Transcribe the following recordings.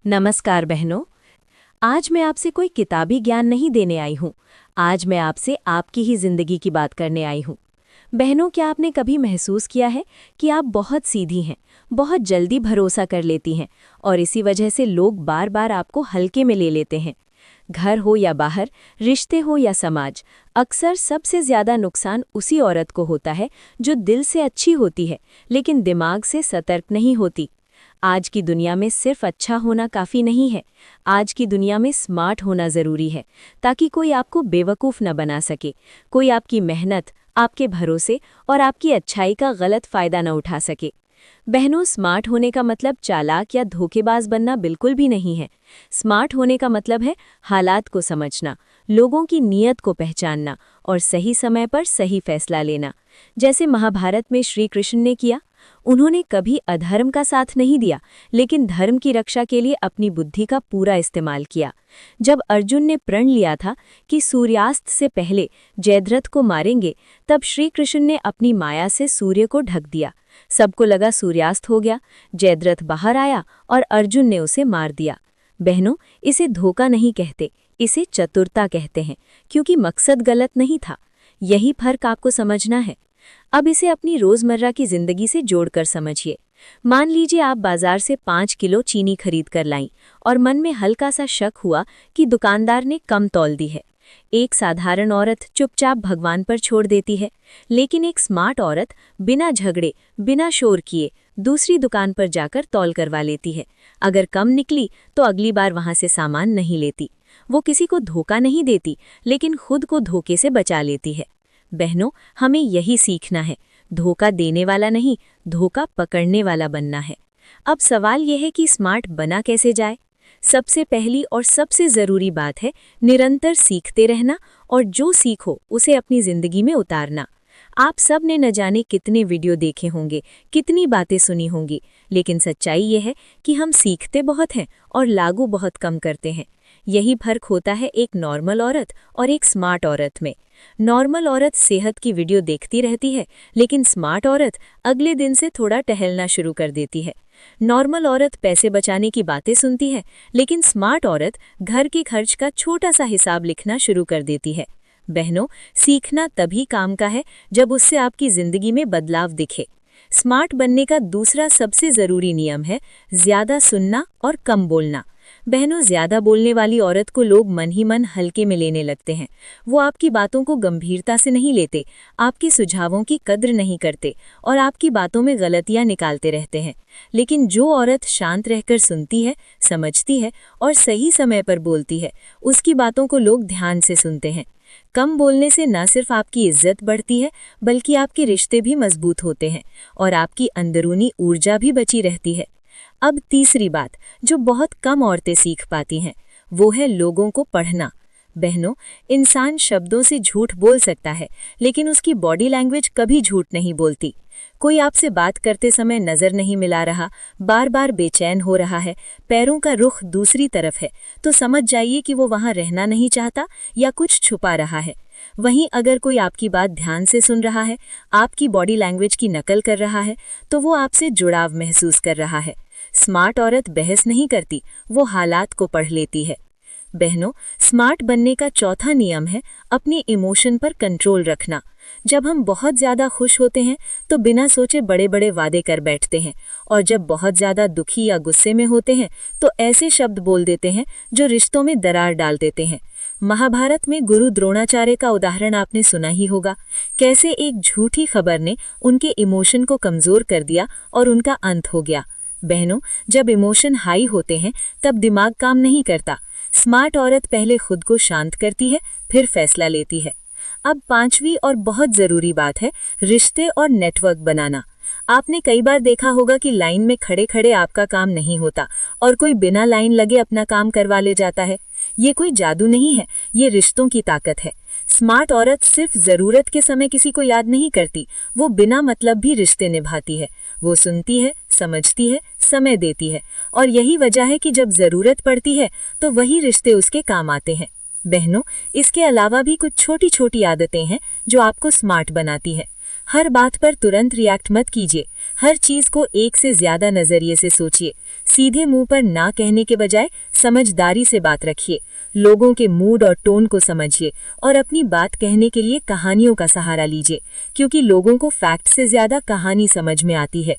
नमस्कार बहनों। आज मैं आपसे कोई किताबी ज्ञान नहीं देने आई हूँ। आज मैं आपसे आपकी ही जिंदगी की बात करने आई हूँ। बहनों, क्या आपने कभी महसूस किया है कि आप बहुत सीधी हैं, बहुत जल्दी भरोसा कर लेती हैं और इसी वजह से लोग बार बार आपको हल्के में ले लेते हैं। घर हो या बाहर, रिश्ते हो या समाज, अक्सर सबसे ज्यादा नुकसान उसी औरत को होता है जो दिल से अच्छी होती है लेकिन दिमाग से सतर्क नहीं होती। आज की दुनिया में सिर्फ अच्छा होना काफ़ी नहीं है। आज की दुनिया में स्मार्ट होना ज़रूरी है ताकि कोई आपको बेवकूफ़ न बना सके, कोई आपकी मेहनत, आपके भरोसे और आपकी अच्छाई का गलत फ़ायदा न उठा सके। बहनों, स्मार्ट होने का मतलब चालाक या धोखेबाज बनना बिल्कुल भी नहीं है। स्मार्ट होने का मतलब है हालात को समझना, लोगों की नीयत को पहचानना और सही समय पर सही फैसला लेना। जैसे महाभारत में श्री कृष्ण ने किया। उन्होंने कभी अधर्म का साथ नहीं दिया लेकिन धर्म की रक्षा के लिए अपनी बुद्धि का पूरा इस्तेमाल किया। जब अर्जुन ने प्रण लिया था कि सूर्यास्त से पहले जयद्रथ को मारेंगे, तब श्री कृष्ण ने अपनी माया से सूर्य को ढक दिया। सबको लगा सूर्यास्त हो गया। जयद्रथ बाहर आया और अर्जुन ने उसे मार दिया। बहनों, इसे धोखा नहीं कहते, इसे चतुरता कहते हैं, क्योंकि मकसद गलत नहीं था। यही फर्क आपको समझना है। अब इसे अपनी रोजमर्रा की जिंदगी से जोड़कर समझिए। मान लीजिए आप बाजार से 5 किलो चीनी खरीद कर लाईं और मन में हल्का सा शक हुआ कि दुकानदार ने कम तौल दी है। एक साधारण औरत चुपचाप भगवान पर छोड़ देती है, लेकिन एक स्मार्ट औरत बिना झगड़े, बिना शोर किए दूसरी दुकान पर जाकर तौल करवा लेती है। अगर कम निकली तो अगली बार वहां से सामान नहीं लेती। वो किसी को धोखा नहीं देती, लेकिन खुद को धोखे से बचा लेती है। बहनों, हमें यही सीखना है, धोखा देने वाला नहीं, धोखा पकड़ने वाला बनना है। अब सवाल यह है कि स्मार्ट बना कैसे जाए। सबसे पहली और सबसे ज़रूरी बात है निरंतर सीखते रहना और जो सीखो उसे अपनी ज़िंदगी में उतारना। आप सब ने न जाने कितने वीडियो देखे होंगे, कितनी बातें सुनी होंगी, लेकिन सच्चाई यह है कि हम सीखते बहुत हैं और लागू बहुत कम करते हैं। यही फर्क होता है एक नॉर्मल औरत और एक स्मार्ट औरत में। नॉर्मल औरत सेहत की वीडियो देखती रहती है, लेकिन स्मार्ट औरत अगले दिन से थोड़ा टहलना शुरू कर देती है। नॉर्मल औरत पैसे बचाने की बातें सुनती है, लेकिन स्मार्ट औरत घर के खर्च का छोटा सा हिसाब लिखना शुरू कर देती है। बहनों, सीखना तभी काम का है जब उससे आपकी जिंदगी में बदलाव दिखे। स्मार्ट बनने का दूसरा सबसे ज़रूरी नियम है ज़्यादा सुनना और कम बोलना। बहनों, ज़्यादा बोलने वाली औरत को लोग मन ही मन हल्के में लेने लगते हैं। वो आपकी बातों को गंभीरता से नहीं लेते, आपके सुझावों की कद्र नहीं करते और आपकी बातों में गलतियां निकालते रहते हैं। लेकिन जो औरत शांत रहकर सुनती है, समझती है और सही समय पर बोलती है, उसकी बातों को लोग ध्यान से सुनते हैं। कम बोलने से न सिर्फ आपकी इज्जत बढ़ती है, बल्कि आपके रिश्ते भी मजबूत होते हैं और आपकी अंदरूनी ऊर्जा भी बची रहती है। अब तीसरी बात जो बहुत कम औरतें सीख पाती हैं, वो है लोगों को पढ़ना। बहनों, इंसान शब्दों से झूठ बोल सकता है, लेकिन उसकी बॉडी लैंग्वेज कभी झूठ नहीं बोलती। कोई आपसे बात करते समय नज़र नहीं मिला रहा, बार बार बेचैन हो रहा है, पैरों का रुख दूसरी तरफ है, तो समझ जाइए कि वो वहाँ रहना नहीं चाहता या कुछ छुपा रहा है। वहीं अगर कोई आपकी बात ध्यान से सुन रहा है, आपकी बॉडी लैंग्वेज की नकल कर रहा है, तो वो आपसे जुड़ाव महसूस कर रहा है। स्मार्ट औरत बहस नहीं करती, वो हालात को पढ़ लेती है। बहनों, स्मार्ट बनने का चौथा नियम है अपने इमोशन पर कंट्रोल रखना। जब हम बहुत ज़्यादा खुश होते हैं तो बिना सोचे बड़े बड़े वादे कर बैठते हैं, और जब बहुत ज़्यादा दुखी या गुस्से में होते हैं तो ऐसे शब्द बोल देते हैं जो रिश्तों में दरार डाल देते हैं। महाभारत में गुरु द्रोणाचार्य का उदाहरण आपने सुना ही होगा। कैसे एक झूठी खबर ने उनके इमोशन को कमज़ोर कर दिया और उनका अंत हो गया। बहनों, जब इमोशन हाई होते हैं तब दिमाग काम नहीं करता। स्मार्ट औरत पहले खुद को शांत करती है, फिर फैसला लेती है। अब पांचवी और बहुत ज़रूरी बात है रिश्ते और नेटवर्क बनाना। आपने कई बार देखा होगा कि लाइन में खड़े खड़े आपका काम नहीं होता और कोई बिना लाइन लगे अपना काम करवा ले जाता है। ये कोई जादू नहीं है, ये रिश्तों की ताकत है। स्मार्ट औरत सिर्फ ज़रूरत के समय किसी को याद नहीं करती, वो बिना मतलब भी रिश्ते निभाती है। वो सुनती है, समझती है, समय देती है, और यही वजह है कि जब ज़रूरत पड़ती है तो वही रिश्ते उसके काम आते हैं। बहनों, इसके अलावा भी कुछ छोटी छोटी आदतें हैं जो आपको स्मार्ट बनाती है। हर बात पर तुरंत रिएक्ट मत कीजिए। हर चीज को एक से ज्यादा नजरिए से सोचिए। सीधे मुंह पर ना कहने के बजाय समझदारी से बात रखिए। लोगों के मूड और टोन को समझिए और अपनी बात कहने के लिए कहानियों का सहारा लीजिए, क्योंकि लोगों को फैक्ट से ज्यादा कहानी समझ में आती है।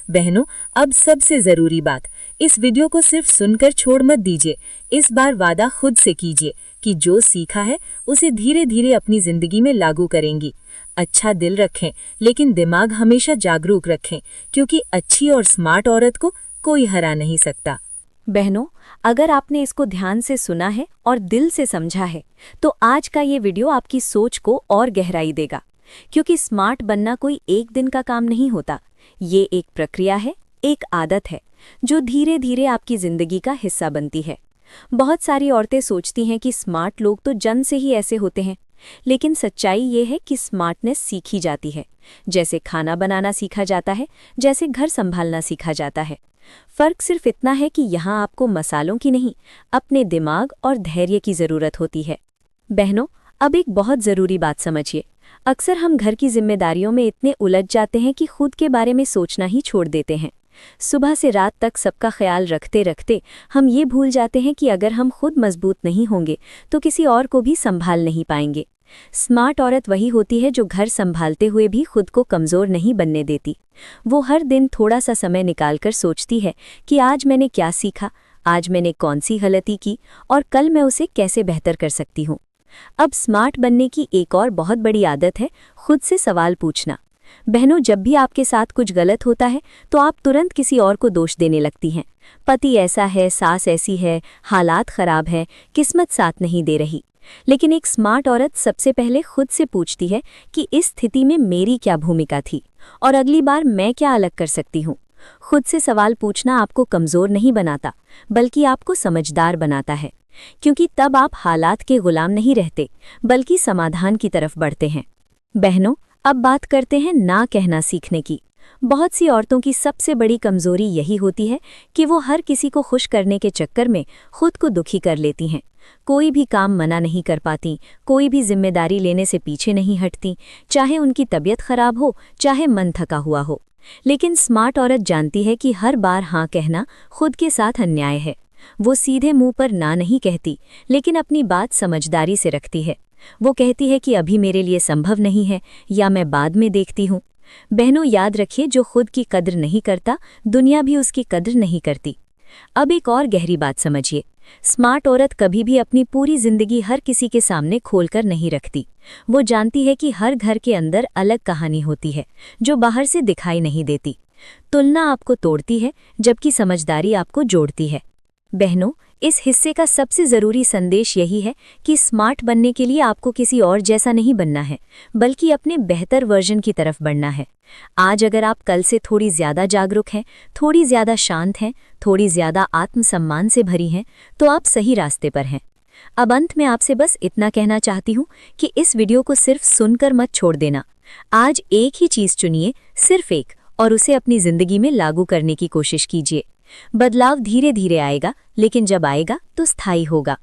बहनों, अब सबसे जरूरी बात, इस वीडियो को सिर्फ सुनकर छोड़ मत दीजिए। इस बार वादा खुद से कीजिए कि जो सीखा है उसे धीरे धीरे अपनी जिंदगी में लागू करेंगी। अच्छा दिल रखें, लेकिन दिमाग हमेशा जागरूक रखें, क्योंकि अच्छी और स्मार्ट औरत को कोई हरा नहीं सकता। बहनों, अगर आपने इसको ध्यान से सुना है और दिल से समझा है, तो आज का ये वीडियो आपकी सोच को और गहराई देगा। क्योंकि स्मार्ट बनना कोई एक दिन का काम नहीं होता। ये एक प्रक्रिया है, एक आदत है, जो धीरे धीरे आपकी जिंदगी का हिस्सा बनती है। बहुत सारी औरतें सोचती हैं कि स्मार्ट लोग तो जन्म से ही ऐसे होते हैं, लेकिन सच्चाई ये है कि स्मार्टनेस सीखी जाती है। जैसे खाना बनाना सीखा जाता है, जैसे घर संभालना सीखा जाता है। फर्क सिर्फ इतना है कि यहाँ आपको मसालों की नहीं, अपने दिमाग और धैर्य की जरूरत होती है। बहनों, अब एक बहुत ज़रूरी बात समझिए। अक्सर हम घर की जिम्मेदारियों में इतने उलझ जाते हैं कि खुद के बारे में सोचना ही छोड़ देते हैं। सुबह से रात तक सबका ख्याल रखते रखते हम ये भूल जाते हैं कि अगर हम खुद मजबूत नहीं होंगे तो किसी और को भी संभाल नहीं पाएंगे। स्मार्ट औरत वही होती है जो घर संभालते हुए भी खुद को कमज़ोर नहीं बनने देती। वो हर दिन थोड़ा सा समय निकालकर सोचती है कि आज मैंने क्या सीखा, आज मैंने कौन सी गलती की और कल मैं उसे कैसे बेहतर कर सकती हूँ। अब स्मार्ट बनने की एक और बहुत बड़ी आदत है खुद से सवाल पूछना। बहनों, जब भी आपके साथ कुछ गलत होता है तो आप तुरंत किसी और को दोष देने लगती हैं। पति ऐसा है, सास ऐसी है, हालात खराब है, किस्मत साथ नहीं दे रही। लेकिन एक स्मार्ट औरत सबसे पहले खुद से पूछती है कि इस स्थिति में मेरी क्या भूमिका थी और अगली बार मैं क्या अलग कर सकती हूँ। खुद से सवाल पूछना आपको कमज़ोर नहीं बनाता, बल्कि आपको समझदार बनाता है, क्योंकि तब आप हालात के गुलाम नहीं रहते, बल्कि समाधान की तरफ बढ़ते हैं। बहनों, अब बात करते हैं ना कहना सीखने की। बहुत सी औरतों की सबसे बड़ी कमजोरी यही होती है कि वो हर किसी को खुश करने के चक्कर में खुद को दुखी कर लेती हैं। कोई भी काम मना नहीं कर पाती, कोई भी जिम्मेदारी लेने से पीछे नहीं हटती, चाहे उनकी तबीयत खराब हो, चाहे मन थका हुआ हो। लेकिन स्मार्ट औरत जानती है कि हर बार हाँ कहना खुद के साथ अन्याय है। वो सीधे मुंह पर ना नहीं कहती, लेकिन अपनी बात समझदारी से रखती है। वो कहती है कि अभी मेरे लिए संभव नहीं है या मैं बाद में देखती हूँ। बहनों, याद रखिए, जो खुद की कद्र नहीं करता, दुनिया भी उसकी कद्र नहीं करती। अब एक और गहरी बात समझिए। स्मार्ट औरत कभी भी अपनी पूरी जिंदगी हर किसी के सामने खोलकर नहीं रखती। वो जानती है कि हर घर के अंदर अलग कहानी होती है, जो बाहर से दिखाई नहीं देती। तुलना आपको तोड़ती है, जबकि समझदारी आपको जोड़ती है। बहनों, इस हिस्से का सबसे ज़रूरी संदेश यही है कि स्मार्ट बनने के लिए आपको किसी और जैसा नहीं बनना है, बल्कि अपने बेहतर वर्जन की तरफ बढ़ना है। आज अगर आप कल से थोड़ी ज़्यादा जागरूक हैं, थोड़ी ज़्यादा शांत हैं, थोड़ी ज़्यादा आत्मसम्मान से भरी हैं, तो आप सही रास्ते पर हैं। अब अंत में आपसे बस इतना कहना चाहती हूँ कि इस वीडियो को सिर्फ सुनकर मत छोड़ देना। आज एक ही चीज़ चुनिए, सिर्फ एक, और उसे अपनी ज़िंदगी में लागू करने की कोशिश कीजिए। बदलाव धीरे धीरे आएगा, लेकिन जब आएगा तो स्थायी होगा।